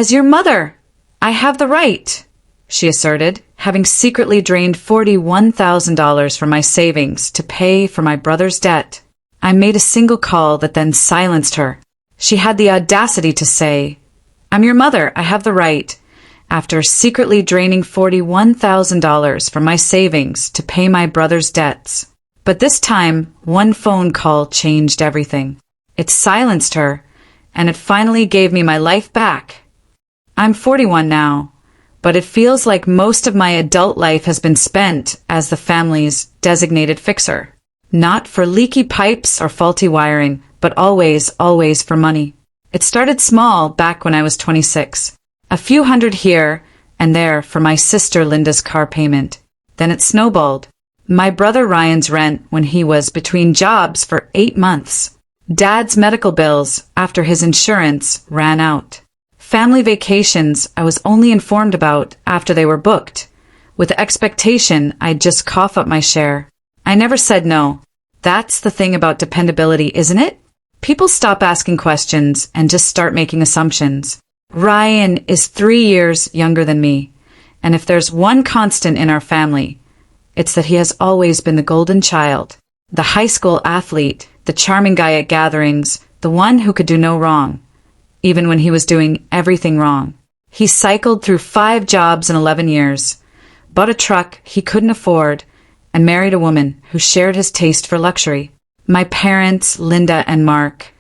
As your mother, I have the right, she asserted, having secretly drained $41,000 from my savings to pay for my brother's debt. I made a single call that then silenced her. She had the audacity to say, "I'm your mother, I have the right," after secretly draining $41,000 from my savings to pay my brother's debts. But this time, one phone call changed everything. It silenced her, and it finally gave me my life back. I'm 41 now, but it feels like most of my adult life has been spent as the family's designated fixer. Not for leaky pipes or faulty wiring, but always for money. It started small back when I was 26. A few hundred here and there for my sister Linda's car payment. Then it snowballed. My brother Ryan's rent when he was between jobs for 8 months. Dad's medical bills after his insurance ran out. Family vacations I was only informed about after they were booked, with the expectation I'd just cough up my share. I never said no. That's the thing about dependability, isn't it? People stop asking questions and just start making assumptions. Ryan is 3 years younger than me, and if there's one constant in our family, it's that he has always been the golden child, the high school athlete, the charming guy at gatherings, the one who could do no wrong, even when he was doing everything wrong. He cycled through 5 jobs in 11 years, bought a truck he couldn't afford, and married a woman who shared his taste for luxury. My parents, Linda and Mark,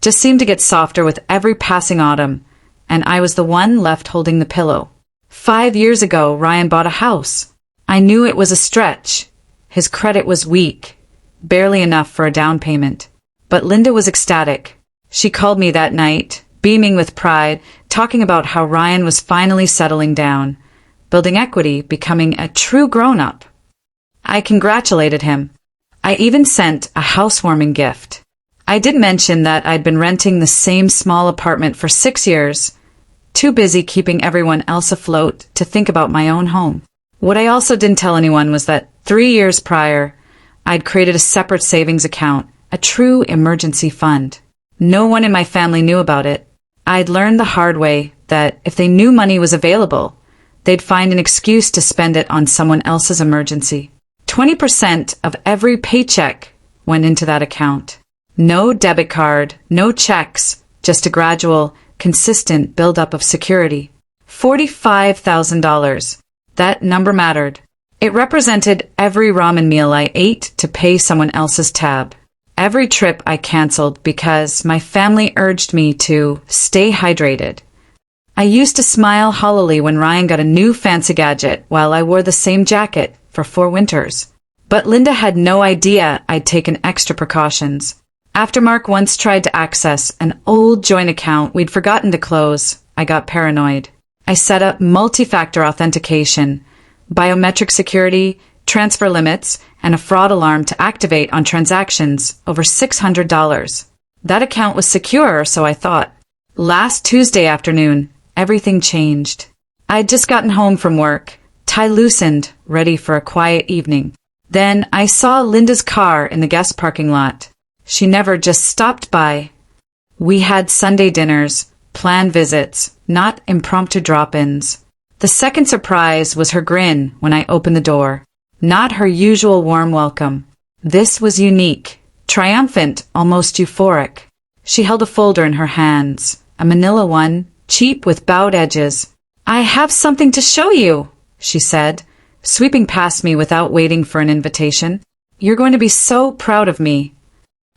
just seemed to get softer with every passing autumn, and I was the one left holding the pillow. 5 years ago, Ryan bought a house. I knew it was a stretch. His credit was weak, barely enough for a down payment. But Linda was ecstatic. She called me that night, beaming with pride, talking about how Ryan was finally settling down, building equity, becoming a true grown-up. I congratulated him. I even sent a housewarming gift. I did mention that I'd been renting the same small apartment for 6 years, too busy keeping everyone else afloat to think about my own home. What I also didn't tell anyone was that 3 years prior, I'd created a separate savings account, a true emergency fund. No one in my family knew about it. I'd learned the hard way that if they knew money was available, they'd find an excuse to spend it on someone else's emergency. 20% of every paycheck went into that account. No debit card, no checks, just a gradual, consistent buildup of security. $45,000. That number mattered. It represented every ramen meal I ate to pay someone else's tab. Every trip I canceled because my family urged me to stay hydrated. I used to smile hollowly when Ryan got a new fancy gadget while I wore the same jacket for 4 winters. But Linda had no idea I'd taken extra precautions. After Mark once tried to access an old joint account we'd forgotten to close, I got paranoid. I set up multi-factor authentication, biometric security, transfer limits, and a fraud alarm to activate on transactions over $600. That account was secure, so I thought. Last Tuesday afternoon, everything changed. I'd just gotten home from work, tie loosened, ready for a quiet evening. Then I saw Linda's car in the guest parking lot. She never just stopped by. We had Sunday dinners, planned visits, not impromptu drop-ins. The second surprise was her grin when I opened the door. Not her usual warm welcome. This was unique, triumphant, almost euphoric. She held a folder in her hands, a manila one, cheap with bowed edges. "I have something to show you," she said, sweeping past me without waiting for an invitation. "You're going to be so proud of me."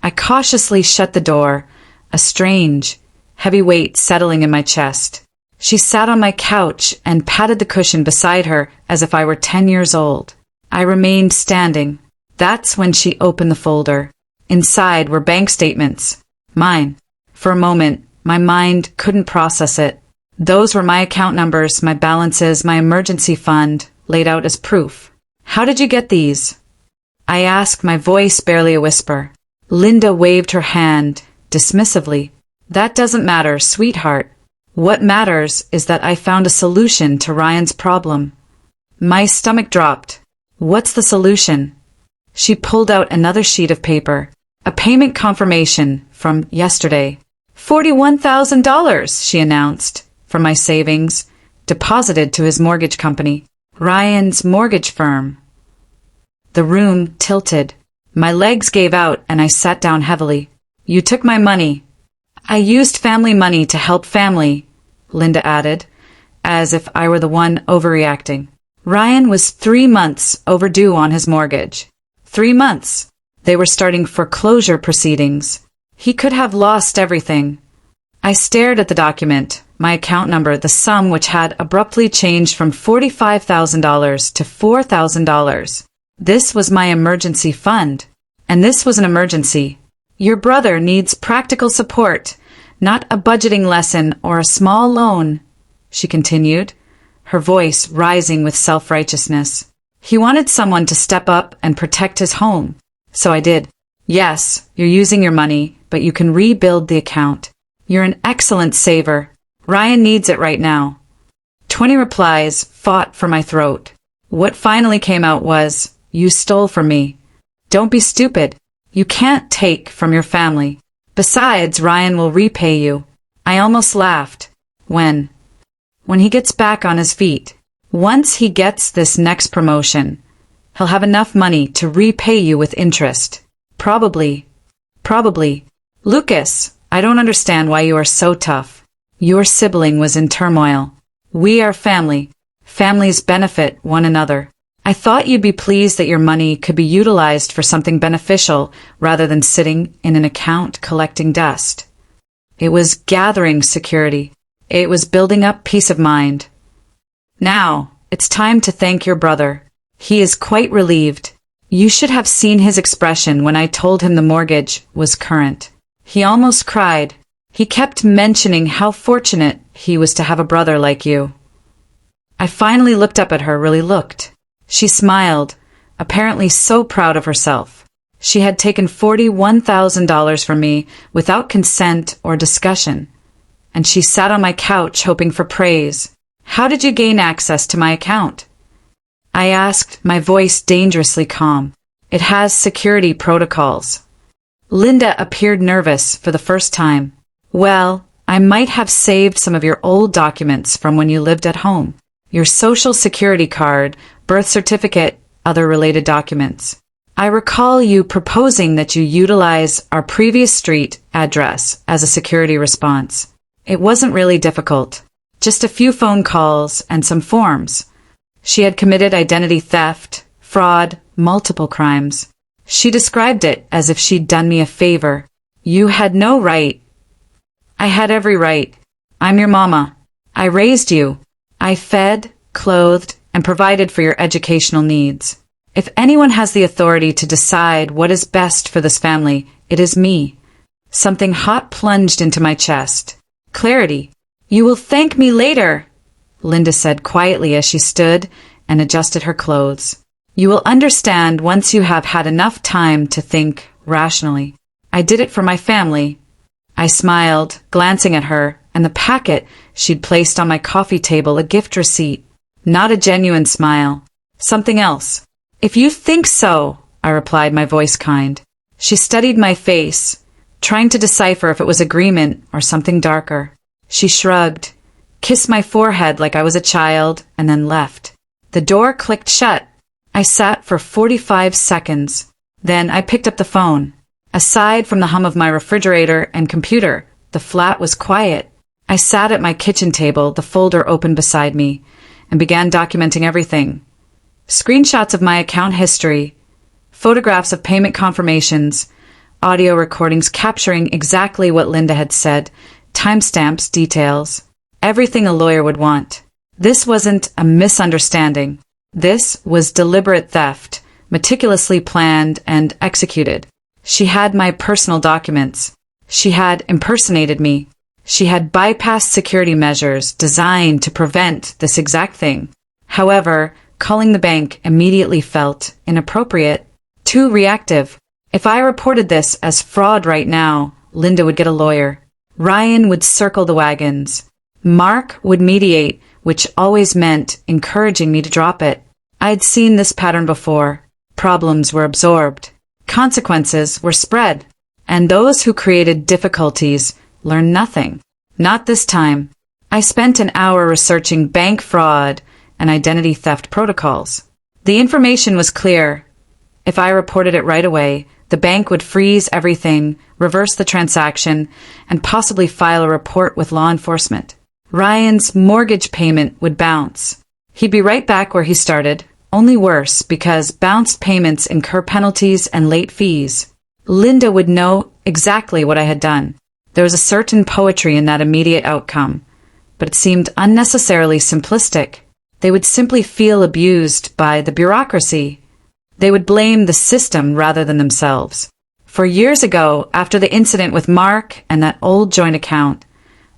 I cautiously shut the door, a strange, heavy weight settling in my chest. She sat on my couch and patted the cushion beside her as if I were 10 years old. I remained standing. That's when she opened the folder. Inside were bank statements. Mine. For a moment, my mind couldn't process it. Those were my account numbers, my balances, my emergency fund, laid out as proof. "How did you get these?" I asked, my voice barely a whisper. Linda waved her hand, dismissively. "That doesn't matter, sweetheart. What matters is that I found a solution to Ryan's problem." My stomach dropped. "What's the solution?" She pulled out another sheet of paper. A payment confirmation from yesterday. $41,000, she announced. from my savings, deposited to his mortgage company, Ryan's mortgage firm. The room tilted. My legs gave out and I sat down heavily. You took my money. I used family money to help family, Linda added, as if I were the one overreacting. Ryan was 3 months overdue on his mortgage. 3 months. They were starting foreclosure proceedings. He could have lost everything. I stared at the document, my account number, the sum which had abruptly changed from $45,000 to $4,000. This was my emergency fund. And this was an emergency. Your brother needs practical support, not a budgeting lesson or a small loan, she continued, her voice rising with self-righteousness. He wanted someone to step up and protect his home. So I did. Yes, you're using your money, but you can rebuild the account. You're an excellent saver. Ryan needs it right now. 20 replies fought for my throat. What finally came out was, you stole from me. Don't be stupid. You can't take from your family. Besides, Ryan will repay you. I almost laughed. When he gets back on his feet. Once he gets this next promotion, he'll have enough money to repay you with interest. Probably. Lucas, I don't understand why you are so tough. Your sibling was in turmoil. We are family. Families benefit one another. I thought you'd be pleased that your money could be utilized for something beneficial rather than sitting in an account collecting dust. It was gathering security. It was building up peace of mind. Now, it's time to thank your brother. He is quite relieved. You should have seen his expression when I told him the mortgage was current. He almost cried. He kept mentioning how fortunate he was to have a brother like you. I finally looked up at her, really looked. She smiled, apparently so proud of herself. She had taken $41,000 from me without consent or discussion, and she sat on my couch hoping for praise. How did you gain access to my account? I asked, my voice dangerously calm. It has security protocols. Linda appeared nervous for the first time. Well, I might have saved some of your old documents from when you lived at home. Your social security card, birth certificate, other related documents. I recall you proposing that you utilize our previous street address as a security response. It wasn't really difficult. Just a few phone calls and some forms. She had committed identity theft, fraud, multiple crimes. She described it as if she'd done me a favor. You had no right. I had every right. I'm your mama. I raised you. I fed, clothed, and provided for your educational needs. If anyone has the authority to decide what is best for this family, it is me. Something hot plunged into my chest. Clarity. You will thank me later, Linda said quietly as she stood and adjusted her clothes. You will understand once you have had enough time to think rationally. I did it for my family. I smiled, glancing at her, and the packet she'd placed on my coffee table, a gift receipt. Not a genuine smile. Something else. If you think so, I replied, my voice kind. She studied my face, trying to decipher if it was agreement or something darker. She shrugged, kissed my forehead like I was a child, and then left. The door clicked shut. I sat for 45 seconds. Then I picked up the phone. Aside from the hum of my refrigerator and computer, the flat was quiet. I sat at my kitchen table, the folder open beside me, and began documenting everything. Screenshots of my account history, photographs of payment confirmations, audio recordings capturing exactly what Linda had said, timestamps, details, everything a lawyer would want. This wasn't a misunderstanding. This was deliberate theft, meticulously planned and executed. She had my personal documents. She had impersonated me. She had bypassed security measures designed to prevent this exact thing. However, calling the bank immediately felt inappropriate, too reactive. If I reported this as fraud right now, Linda would get a lawyer. Ryan would circle the wagons. Mark would mediate, which always meant encouraging me to drop it. I'd seen this pattern before. Problems were absorbed. Consequences were spread. And those who created difficulties learned nothing. Not this time. I spent an hour researching bank fraud and identity theft protocols. The information was clear. If I reported it right away, the bank would freeze everything, reverse the transaction, and possibly file a report with law enforcement. Ryan's mortgage payment would bounce. He'd be right back where he started, only worse because bounced payments incur penalties and late fees. Linda would know exactly what I had done. There was a certain poetry in that immediate outcome, but it seemed unnecessarily simplistic. They would simply feel abused by the bureaucracy. They would blame the system rather than themselves. 4 years ago, after the incident with Mark and that old joint account,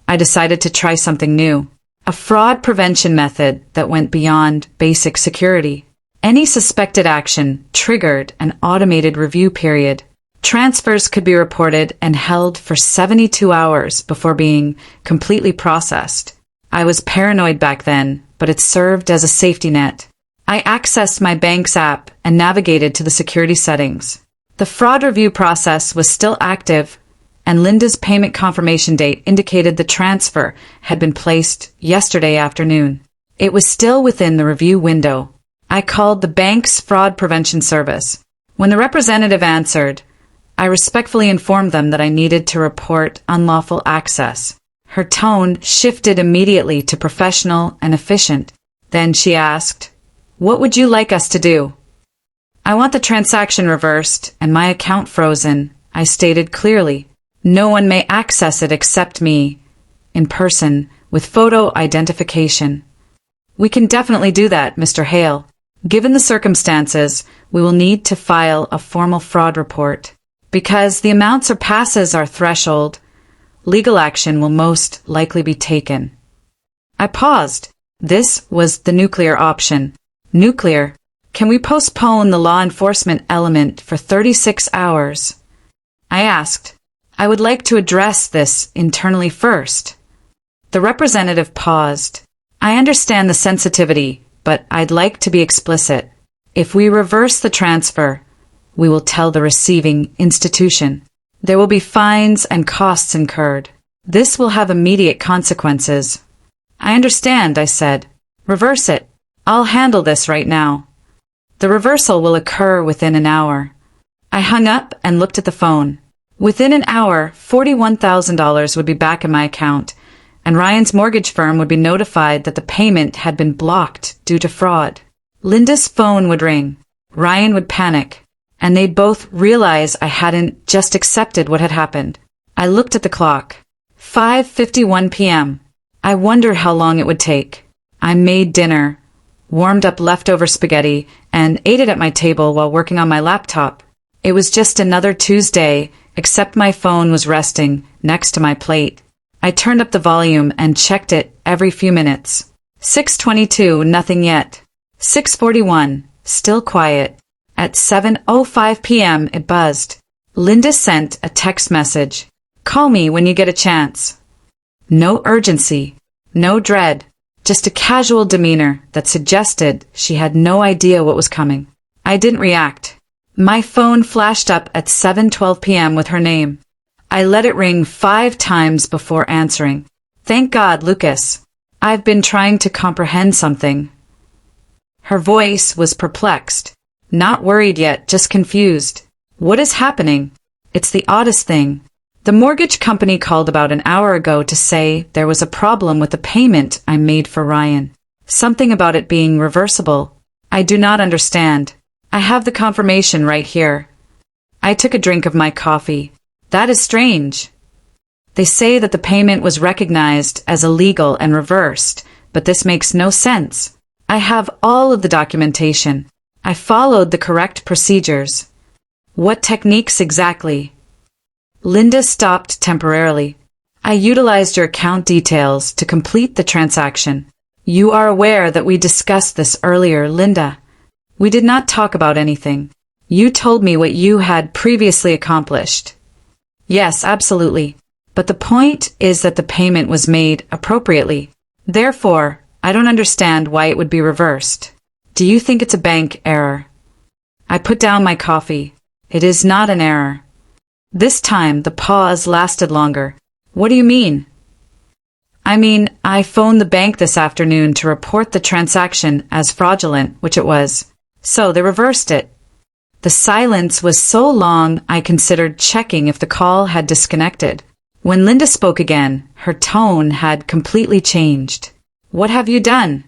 I decided to try something new. A fraud prevention method that went beyond basic security. Any suspected action triggered an automated review period. Transfers could be reported and held for 72 hours before being completely processed. I was paranoid back then, but it served as a safety net. I accessed my bank's app and navigated to the security settings. The fraud review process was still active, and Linda's payment confirmation date indicated the transfer had been placed yesterday afternoon. It was still within the review window. I called the bank's fraud prevention service. When the representative answered, I respectfully informed them that I needed to report unlawful access. Her tone shifted immediately to professional and efficient. Then she asked, "What would you like us to do?" "I want the transaction reversed and my account frozen," I stated clearly. "No one may access it except me, in person, with photo identification." "We can definitely do that, Mr. Hale. Given the circumstances, we will need to file a formal fraud report. Because the amount surpasses our threshold, legal action will most likely be taken." I paused. This was the nuclear option. Nuclear? Can we postpone the law enforcement element for 36 hours? I asked. I would like to address this internally first. The representative paused. I understand the sensitivity, but I'd like to be explicit. If we reverse the transfer, we will tell the receiving institution. There will be fines and costs incurred. This will have immediate consequences. I understand, I said. Reverse it. I'll handle this right now. The reversal will occur within an hour. I hung up and looked at the phone. Within an hour, $41,000 would be back in my account, and Ryan's mortgage firm would be notified that the payment had been blocked due to fraud. Linda's phone would ring. Ryan would panic, and they'd both realize I hadn't just accepted what had happened. I looked at the clock. 5:51 p.m. I wondered how long it would take. I made dinner, warmed up leftover spaghetti, and ate it at my table while working on my laptop. It was just another Tuesday, except my phone was resting next to my plate. I turned up the volume and checked it every few minutes. 6:22, nothing yet. 6:41, still quiet. At 7:05 p.m. it buzzed. Linda sent a text message. "Call me when you get a chance." No urgency, no dread, just a casual demeanor that suggested she had no idea what was coming. I didn't react. My phone flashed up at 7:12 p.m. with her name. I let it ring 5 times before answering. "Thank God, Lucas. I've been trying to comprehend something." Her voice was perplexed. Not worried yet, just confused. "What is happening?" "It's the oddest thing. The mortgage company called about an hour ago to say there was a problem with the payment I made for Ryan. Something about it being reversible. I do not understand. I have the confirmation right here." I took a drink of my coffee. "That is strange. They say that the payment was recognized as illegal and reversed, but this makes no sense. I have all of the documentation. I followed the correct procedures." "What techniques exactly?" Linda stopped temporarily. "I utilized your account details to complete the transaction. You are aware that we discussed this earlier, Linda. We did not talk about anything. You told me what you had previously accomplished." "Yes, absolutely. But the point is that the payment was made appropriately. Therefore, I don't understand why it would be reversed. Do you think it's a bank error?" I put down my coffee. "It is not an error." This time, the pause lasted longer. "What do you mean?" I phoned the bank this afternoon to report the transaction as fraudulent, which it was. So they reversed it. The silence was so long I considered checking if the call had disconnected. When Linda spoke again, her tone had completely changed. What have you done?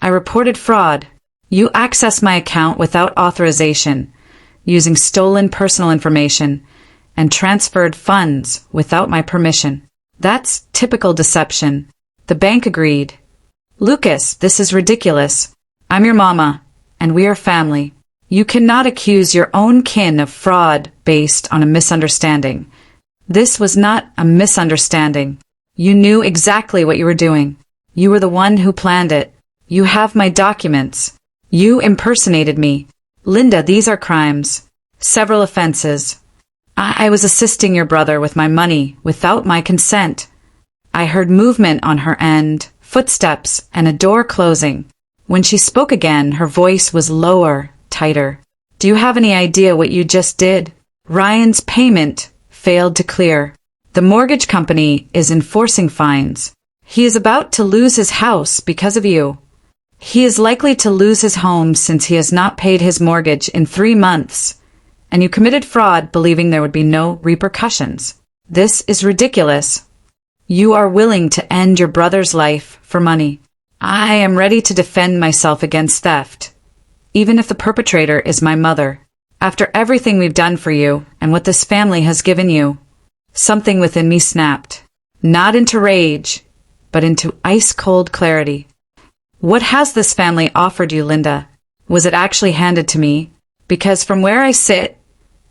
I reported fraud. You accessed my account without authorization, using stolen personal information, and transferred funds without my permission. That's typical deception. The bank agreed. Lucas, this is ridiculous. I'm your mama, and we are family. You cannot accuse your own kin of fraud based on a misunderstanding. This was not a misunderstanding. You knew exactly what you were doing. You were the one who planned it. You have my documents. You impersonated me. Linda, these are crimes. Several offenses. I was assisting your brother with my money without my consent. I heard movement on her end, footsteps, and a door closing. When she spoke again, her voice was lower, tighter. Do you have any idea what you just did? Ryan's payment failed to clear. The mortgage company is enforcing fines. He is about to lose his house because of you. He is likely to lose his home since he has not paid his mortgage in 3 months. And you committed fraud believing there would be no repercussions. This is ridiculous. You are willing to end your brother's life for money. I am ready to defend myself against theft, even if the perpetrator is my mother. After everything we've done for you and what this family has given you, something within me snapped, not into rage, but into ice-cold clarity. What has this family offered you, Linda? Was it actually handed to me? Because from where I sit,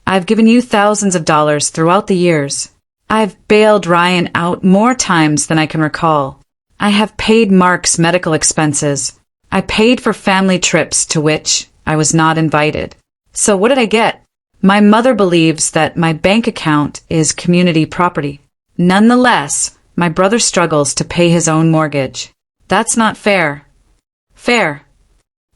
I've given you thousands of dollars throughout the years. I've bailed Ryan out more times than I can recall. I have paid Mark's medical expenses. I paid for family trips to which I was not invited. So what did I get? My mother believes that my bank account is community property. Nonetheless, my brother struggles to pay his own mortgage. That's not fair. Fair.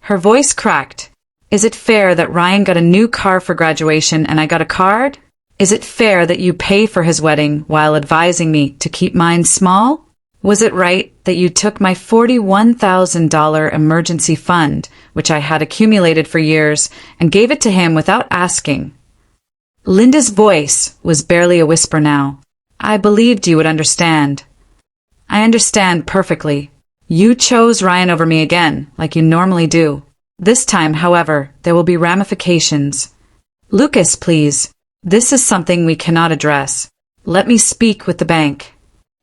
Her voice cracked. Is it fair that Ryan got a new car for graduation and I got a card? Is it fair that you pay for his wedding while advising me to keep mine small? Was it right that you took my $41,000 emergency fund, which I had accumulated for years, and gave it to him without asking? Linda's voice was barely a whisper now. I believed you would understand. I understand perfectly. You chose Ryan over me again, like you normally do. This time, however, there will be ramifications. Lucas, please. This is something we cannot address. Let me speak with the bank.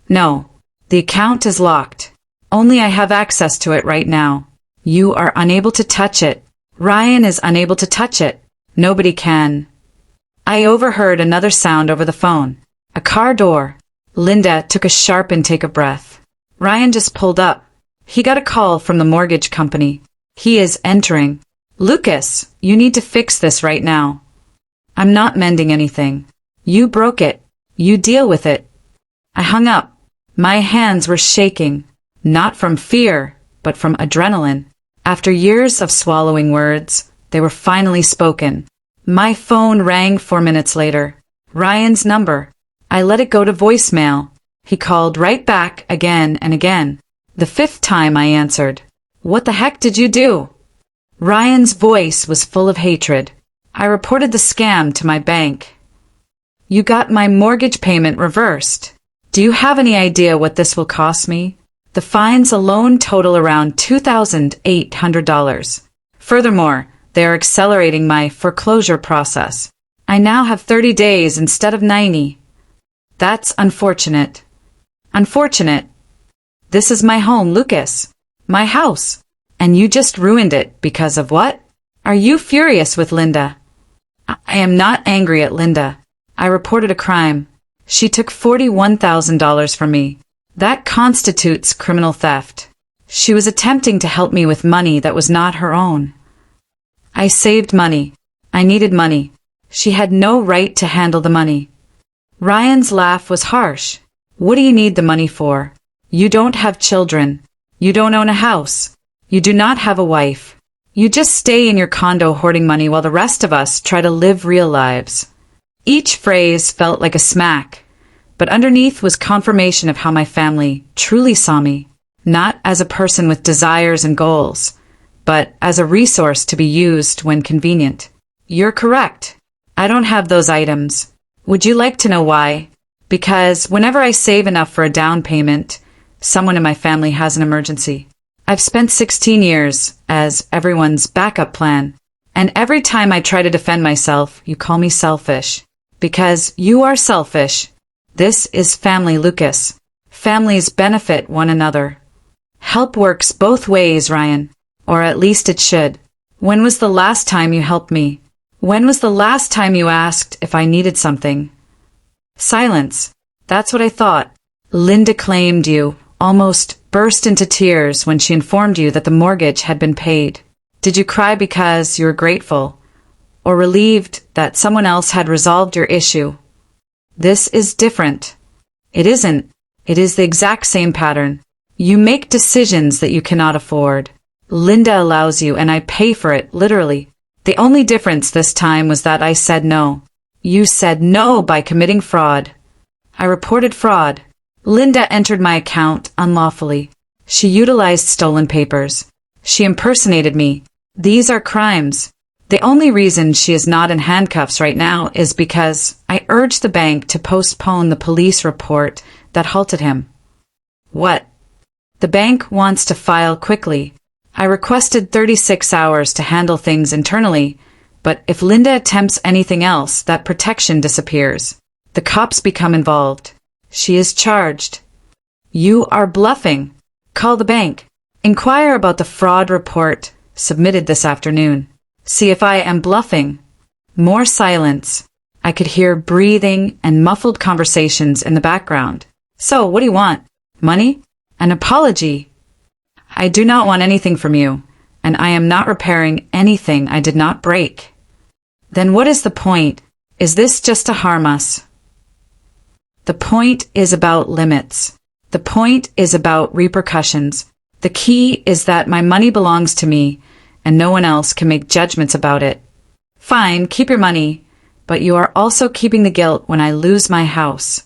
No, the account is locked. Only I have access to it right now. You are unable to touch it. Ryan is unable to touch it. Nobody can. I overheard another sound over the phone. A car door. Linda took a sharp intake of breath. Ryan just pulled up. He got a call from the mortgage company. He is entering. Lucas, you need to fix this right now. I'm not mending anything. You broke it. You deal with it. I hung up. My hands were shaking, not from fear, but from adrenaline. After years of swallowing words, they were finally spoken. My phone rang 4 minutes later. Ryan's number. I let it go to voicemail. He called right back again and again. The 5th time I answered. What the heck did you do? Ryan's voice was full of hatred. I reported the scam to my bank. You got my mortgage payment reversed. Do you have any idea what this will cost me? The fines alone total around $2,800. Furthermore, they are accelerating my foreclosure process. I now have 30 days instead of 90. That's unfortunate. Unfortunate. This is my home, Lucas. My house. And you just ruined it because of what? Are you furious with Linda? I am not angry at Linda. I reported a crime. She took $41,000 from me. That constitutes criminal theft. She was attempting to help me with money that was not her own. I saved money. I needed money. She had no right to handle the money. Ryan's laugh was harsh. What do you need the money for? You don't have children. You don't own a house. You do not have a wife. You just stay in your condo hoarding money while the rest of us try to live real lives. Each phrase felt like a smack, but underneath was confirmation of how my family truly saw me, not as a person with desires and goals, but as a resource to be used when convenient. You're correct. I don't have those items. Would you like to know why? Because whenever I save enough for a down payment, someone in my family has an emergency. I've spent 16 years as everyone's backup plan, and every time I try to defend myself, you call me selfish. Because you are selfish. This is family, Lucas. Families benefit one another. Help works both ways, Ryan. Or at least it should. When was the last time you helped me? When was the last time you asked if I needed something? Silence. That's what I thought. Linda claimed you, almost burst into tears when she informed you that the mortgage had been paid. Did you cry because you were grateful, or relieved that someone else had resolved your issue? This is different. It isn't. It is the exact same pattern. You make decisions that you cannot afford. Linda allows you, and I pay for it, literally. The only difference this time was that I said no. You said no by committing fraud. I reported fraud. Linda entered my account unlawfully. She utilized stolen papers. She impersonated me. These are crimes. The only reason she is not in handcuffs right now is because I urged the bank to postpone the police report that halted him. What? The bank wants to file quickly. I requested 36 hours to handle things internally, but if Linda attempts anything else, that protection disappears. The cops become involved. She is charged. You are bluffing. Call the bank. Inquire about the fraud report submitted this afternoon. See if I am bluffing. More silence. I could hear breathing and muffled conversations in the background. So, what do you want? Money? An apology? I do not want anything from you, and I am not repairing anything I did not break. Then what is the point? Is this just to harm us? The point is about limits. The point is about repercussions. The key is that my money belongs to me, and no one else can make judgments about it. Fine, keep your money, but you are also keeping the guilt when I lose my house.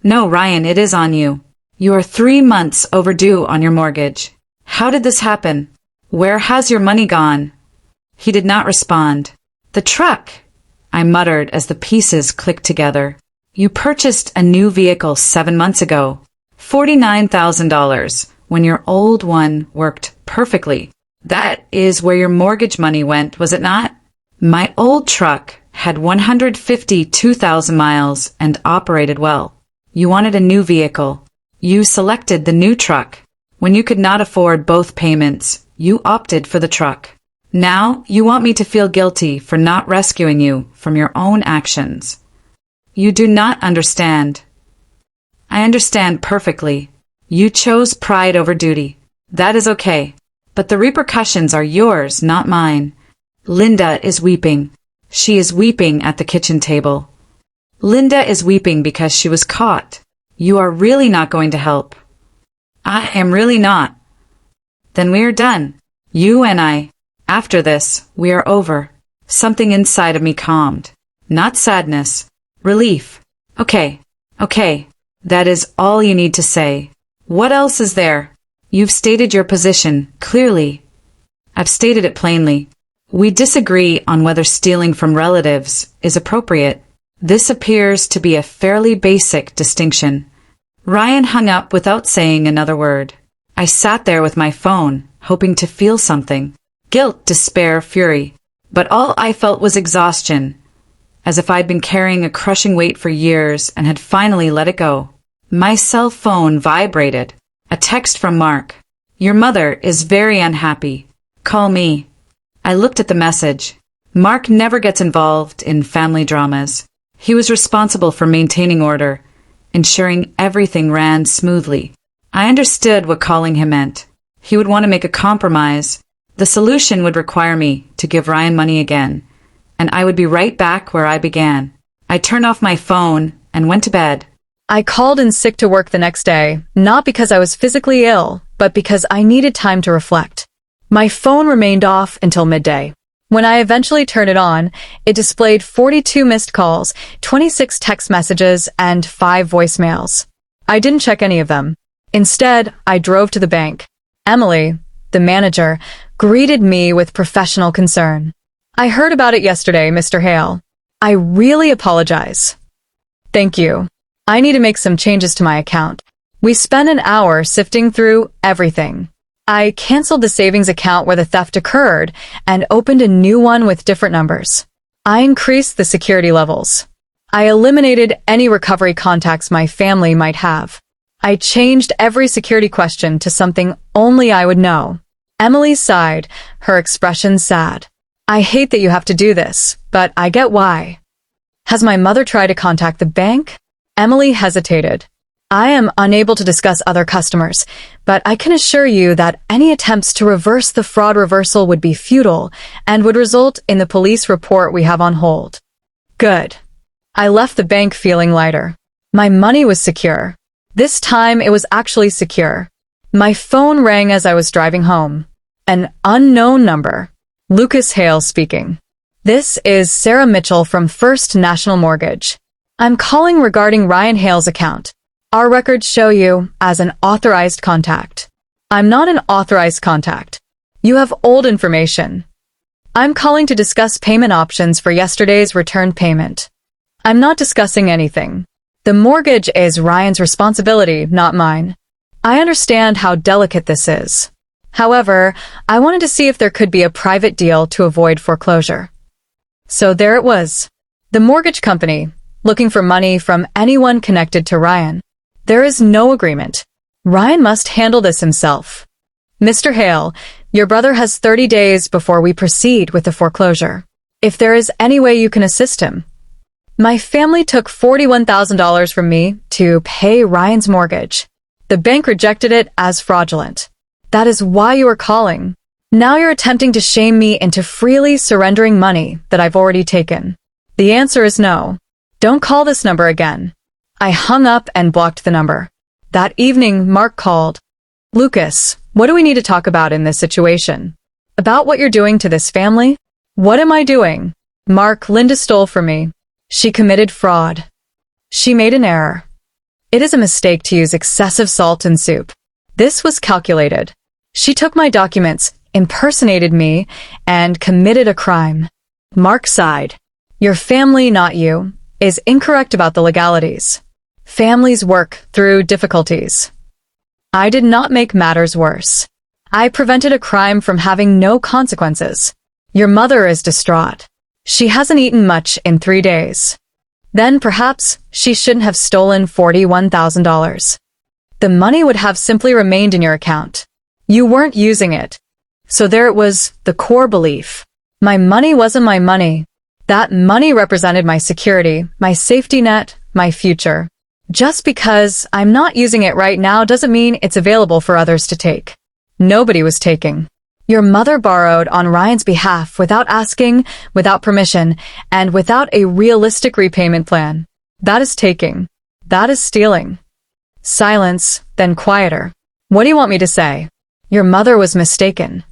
No, Ryan, it is on you. You are 3 months overdue on your mortgage. How did this happen? Where has your money gone? He did not respond. The truck, I muttered as the pieces clicked together. You purchased a new vehicle 7 months ago. $49,000, when your old one worked perfectly. That is where your mortgage money went, was it not? My old truck had 152,000 miles and operated well. You wanted a new vehicle. You selected the new truck. When you could not afford both payments, you opted for the truck. Now you want me to feel guilty for not rescuing you from your own actions. You do not understand. I understand perfectly. You chose pride over duty. That is okay. But the repercussions are yours, not mine. Linda is weeping. She is weeping at the kitchen table. Linda is weeping because she was caught. You are really not going to help. I am really not. Then we are done. You and I. After this, we are over. Something inside of me calmed. Not sadness. Relief. Okay. That is all you need to say. What else is there? You've stated your position clearly. I've stated it plainly. We disagree on whether stealing from relatives is appropriate. This appears to be a fairly basic distinction. Ryan hung up without saying another word. I sat there with my phone, hoping to feel something. Guilt, despair, fury. But all I felt was exhaustion, as if I'd been carrying a crushing weight for years and had finally let it go. My cell phone vibrated. A text from Mark. Your mother is very unhappy. Call me. I looked at the message. Mark never gets involved in family dramas. He was responsible for maintaining order, ensuring everything ran smoothly. I understood what calling him meant. He would want to make a compromise. The solution would require me to give Ryan money again, and I would be right back where I began. I turned off my phone and went to bed. I called in sick to work the next day, not because I was physically ill, but because I needed time to reflect. My phone remained off until midday. When I eventually turned it on, it displayed 42 missed calls, 26 text messages, and 5 voicemails. I didn't check any of them. Instead, I drove to the bank. Emily, the manager, greeted me with professional concern. "I heard about it yesterday, Mr. Hale. I really apologize." "Thank you. I need to make some changes to my account." We spent an hour sifting through everything. I canceled the savings account where the theft occurred and opened a new one with different numbers. I increased the security levels. I eliminated any recovery contacts my family might have. I changed every security question to something only I would know. Emily sighed, her expression sad. "I hate that you have to do this, but I get why." "Has my mother tried to contact the bank?" Emily hesitated. "I am unable to discuss other customers, but I can assure you that any attempts to reverse the fraud reversal would be futile and would result in the police report we have on hold." Good. I left the bank feeling lighter. My money was secure. This time it was actually secure. My phone rang as I was driving home. An unknown number. Lucas Hale speaking. "This is Sarah Mitchell from First National Mortgage. I'm calling regarding Ryan Hale's account. Our records show you as an authorized contact." "I'm not an authorized contact. You have old information. I'm calling to discuss payment options for yesterday's returned payment." "I'm not discussing anything. The mortgage is Ryan's responsibility, not mine. I understand how delicate this is. However, I wanted to see if there could be a private deal to avoid foreclosure." So there it was. The mortgage company, looking for money from anyone connected to Ryan. There is no agreement. Ryan must handle this himself. "Mr. Hale, your brother has 30 days before we proceed with the foreclosure. If there is any way you can assist him." My family took $41,000 from me to pay Ryan's mortgage. The bank rejected it as fraudulent. That is why you are calling. Now you're attempting to shame me into freely surrendering money that I've already taken. The answer is no. Don't call this number again. I hung up and blocked the number. That evening, Mark called. "Lucas, what do we need to talk about in this situation? About what you're doing to this family?" "What am I doing?" "Mark, Linda stole from me. She committed fraud. She made an error. It is a mistake to use excessive salt in soup. This was calculated. She took my documents, impersonated me, and committed a crime." Mark sighed. "Your family, not you, is incorrect about the legalities. Families work through difficulties. I did not make matters worse. I prevented a crime from having no consequences. Your mother is distraught. She hasn't eaten much in 3 days. Then perhaps she shouldn't have stolen $41,000. The money would have simply remained in your account. You weren't using it. So there it was, the core belief. My money wasn't my money. That money represented my security, my safety net, my future. Just because I'm not using it right now doesn't mean it's available for others to take. Nobody was taking. Your mother borrowed on Ryan's behalf without asking, without permission, and without a realistic repayment plan. That is taking. That is stealing." Silence, then quieter. "What do you want me to say?" "Your mother was mistaken."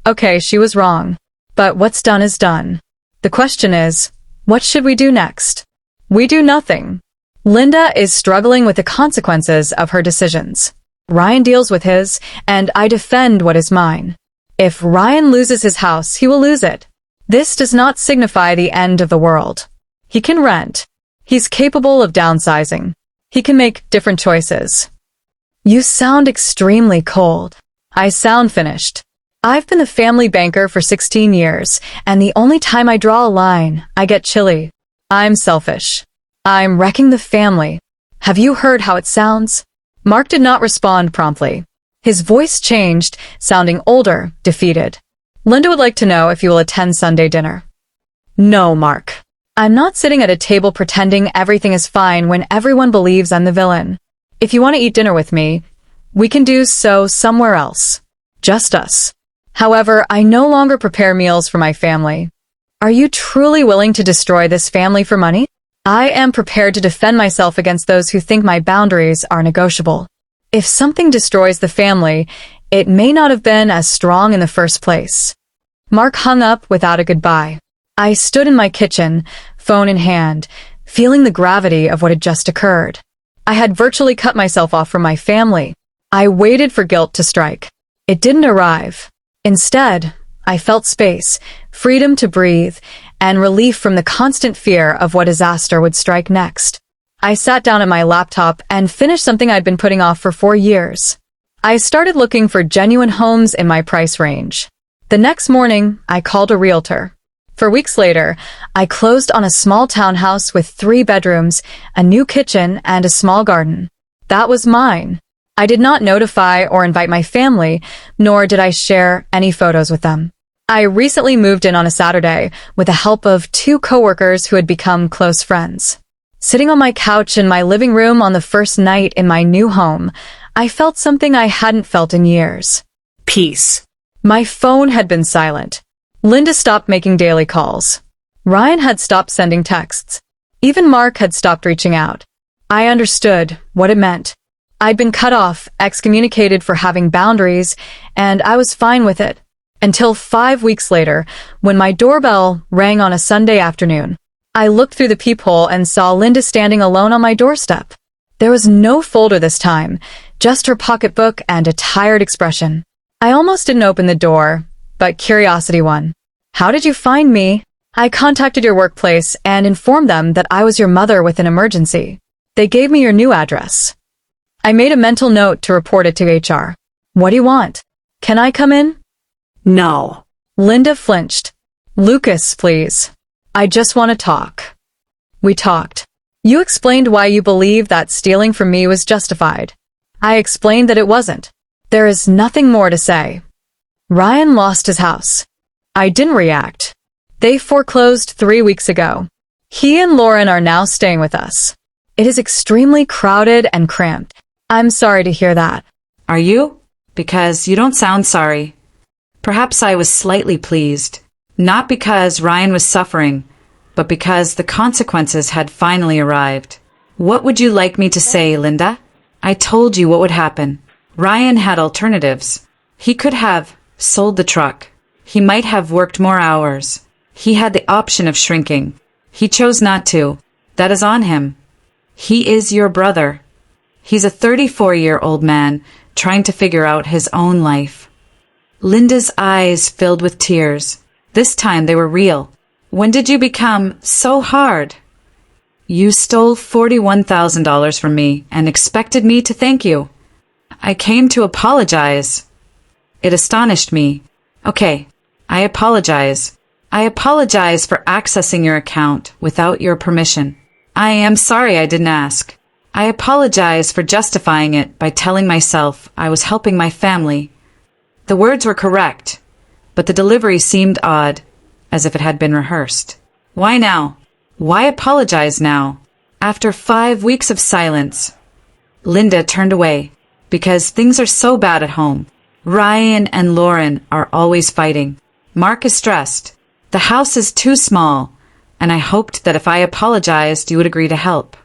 "Okay, she was wrong. But what's done is done. The question is, what should we do next?" "We do nothing. Linda is struggling with the consequences of her decisions. Ryan deals with his, and I defend what is mine. If Ryan loses his house, he will lose it. This does not signify the end of the world. He can rent. He's capable of downsizing. He can make different choices." "You sound extremely cold." "I sound finished. I've been the family banker for 16 years, and the only time I draw a line, I get chilly. I'm selfish. I'm wrecking the family. Have you heard how it sounds?" Mark did not respond promptly. His voice changed, sounding older, defeated. "Linda would like to know if you will attend Sunday dinner." "No, Mark. I'm not sitting at a table pretending everything is fine when everyone believes I'm the villain. If you want to eat dinner with me, we can do so somewhere else. Just us. However, I no longer prepare meals for my family. Are you truly willing to destroy this family for money? I am prepared to defend myself against those who think my boundaries are negotiable. If something destroys the family, it may not have been as strong in the first place." Mark hung up without a goodbye. I stood in my kitchen, phone in hand, feeling the gravity of what had just occurred. I had virtually cut myself off from my family. I waited for guilt to strike. It didn't arrive. Instead, I felt space, freedom to breathe, and relief from the constant fear of what disaster would strike next. I sat down at my laptop and finished something I'd been putting off for 4 years. I started looking for genuine homes in my price range. The next morning, I called a realtor. 4 weeks later, I closed on a small townhouse with 3 bedrooms, a new kitchen, and a small garden. That was mine. I did not notify or invite my family, nor did I share any photos with them. I recently moved in on a Saturday with the help of 2 coworkers who had become close friends. Sitting on my couch in my living room on the first night in my new home, I felt something I hadn't felt in years. Peace. My phone had been silent. Linda stopped making daily calls. Ryan had stopped sending texts. Even Mark had stopped reaching out. I understood what it meant. I'd been cut off, excommunicated for having boundaries, and I was fine with it. Until 5 weeks later, when my doorbell rang on a Sunday afternoon. I looked through the peephole and saw Linda standing alone on my doorstep. There was no folder this time, just her pocketbook and a tired expression. I almost didn't open the door, but curiosity won. "How did you find me?" "I contacted your workplace and informed them that I was your mother with an emergency. They gave me your new address." I made a mental note to report it to HR. "What do you want? Can I come in?" No. Linda flinched. "Lucas, please. I just want to talk." We talked. You explained why you believe that stealing from me was justified. I explained that it wasn't. There is nothing more to say. Ryan lost his house. I didn't react. They foreclosed 3 weeks ago. He and Lauren are now staying with us. It is extremely crowded and cramped. I'm sorry to hear that. Are you? Because you don't sound sorry. Perhaps I was slightly pleased. Not because Ryan was suffering, but because the consequences had finally arrived. What would you like me to say, Linda? I told you what would happen. Ryan had alternatives. He could have sold the truck. He might have worked more hours. He had the option of shrinking. He chose not to. That is on him. He is your brother. He's a 34-year-old man trying to figure out his own life. Linda's eyes filled with tears. This time they were real. When did you become so hard? You stole $41,000 from me and expected me to thank you. I came to apologize. It astonished me. Okay, I apologize. I apologize for accessing your account without your permission. I am sorry I didn't ask. I apologize for justifying it by telling myself I was helping my family. The words were correct, but the delivery seemed odd, as if it had been rehearsed. Why now? Why apologize now? After 5 weeks of silence, Linda turned away, because things are so bad at home. Ryan and Lauren are always fighting. Mark is stressed. The house is too small, and I hoped that if I apologized, you would agree to help.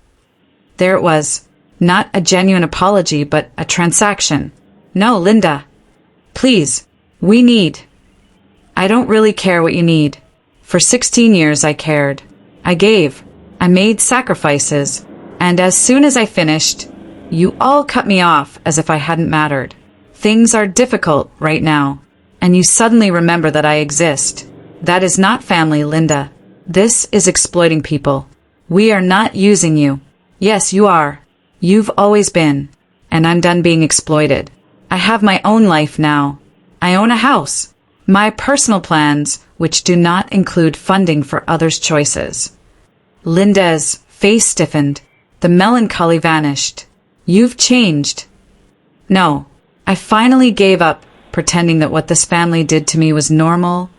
There it was. Not a genuine apology, but a transaction. No, Linda. Please. We need. I don't really care what you need. For 16 years I cared. I gave. I made sacrifices. And as soon as I finished, you all cut me off as if I hadn't mattered. Things are difficult right now, and you suddenly remember that I exist. That is not family, Linda. This is exploiting people. We are not using you. Yes, you are. You've always been. And I'm done being exploited. I have my own life now. I own a house. My personal plans, which do not include funding for others' choices. Linda's face stiffened. The melancholy vanished. You've changed. No, I finally gave up pretending that what this family did to me was normal,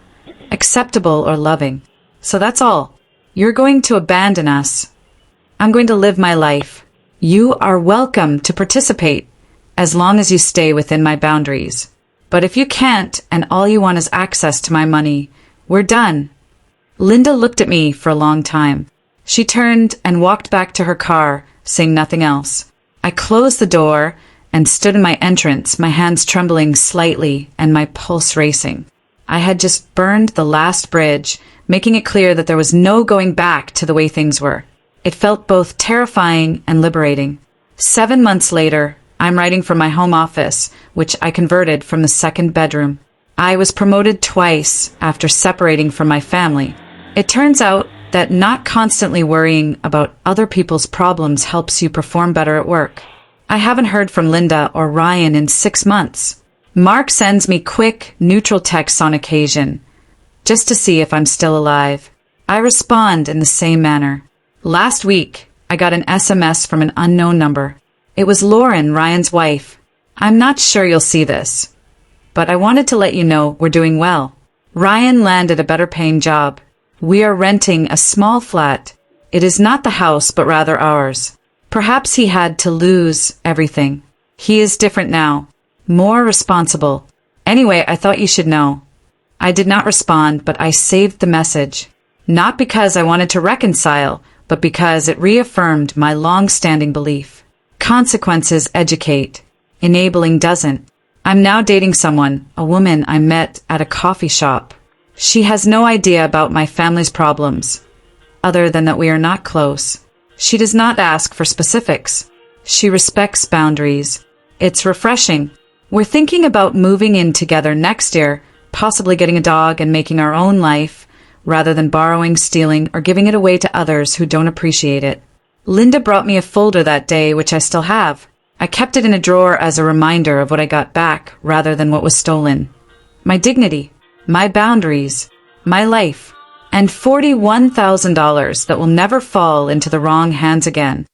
acceptable, or loving. So that's all. You're going to abandon us. I'm going to live my life. You are welcome to participate, as long as you stay within my boundaries. But if you can't, and all you want is access to my money, we're done. Linda looked at me for a long time. She turned and walked back to her car, saying nothing else. I closed the door and stood in my entrance, my hands trembling slightly and my pulse racing. I had just burned the last bridge, making it clear that there was no going back to the way things were. It felt both terrifying and liberating. 7 months later, I'm writing from my home office, which I converted from the second bedroom. I was promoted twice after separating from my family. It turns out that not constantly worrying about other people's problems helps you perform better at work. I haven't heard from Linda or Ryan in 6 months. Mark sends me quick, neutral texts on occasion, just to see if I'm still alive. I respond in the same manner. Last week, I got an SMS from an unknown number. It was Lauren, Ryan's wife. I'm not sure you'll see this, but I wanted to let you know we're doing well. Ryan landed a better paying job. We are renting a small flat. It is not the house, but rather ours. Perhaps he had to lose everything. He is different now, more responsible. Anyway, I thought you should know. I did not respond, but I saved the message. Not because I wanted to reconcile, but because it reaffirmed my long-standing belief. Consequences educate. Enabling doesn't. I'm now dating someone, a woman I met at a coffee shop. She has no idea about my family's problems, other than that we are not close. She does not ask for specifics. She respects boundaries. It's refreshing. We're thinking about moving in together next year, possibly getting a dog and making our own life, rather than borrowing, stealing, or giving it away to others who don't appreciate it. Linda brought me a folder that day, which I still have. I kept it in a drawer as a reminder of what I got back, rather than what was stolen. My dignity, my boundaries, my life, and $41,000 that will never fall into the wrong hands again.